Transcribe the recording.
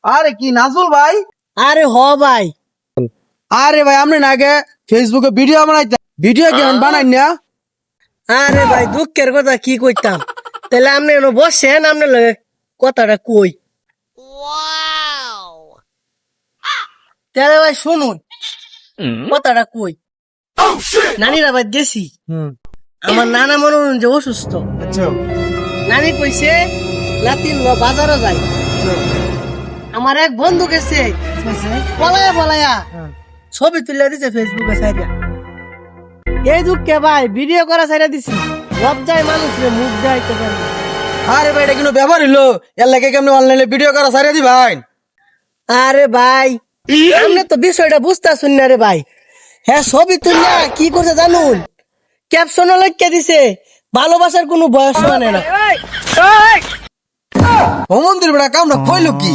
আরে কি নাজুল ভাই? আরে হ ভাই। আরে ভাই আপনি না আগে ফেসবুকে ভিডিও বানাইতে, ভিডিও কেমন বানাই না? আরে ভাই দুঃখের কথা কি কইতাম, তাহলে আপনি এনে বসেন, আপনার লগে কথাটা কই। তাহলে ভাই শুনুন কথাটা কই। নানিরা ভাই গেছি, আমার নানা মনে হন যে অসুস্থ। আচ্ছা নানি কইছে লাতিন বাজারে যাই। আমার এক বন্ধু গেছে পলায়া পলায়া ছবি তুলে দিছে ফেসবুকে সাইডা। এই দুঃখে ভাই ভিডিও করা সাইডা দিছি, লজ্জায় মানুষের মুখ দেখাইতে পারে না। আরে ভাই এটা কিন্তু ব্যবহার হইলো, এর লাগে কেমন অনলাইনে ভিডিও করা সারিয়ে দি ভাই। আরে ভাই আপনি তো বিষয়টা বুঝতেছুন না রে ভাই। হ্যাঁ ছবি তুললা কি করছে জানুন, ক্যাপশন লিখে দিছে ভালোবাসার কোনো বয়স মানে না। ও মন্দির বেড়া কামটা কইলো কি?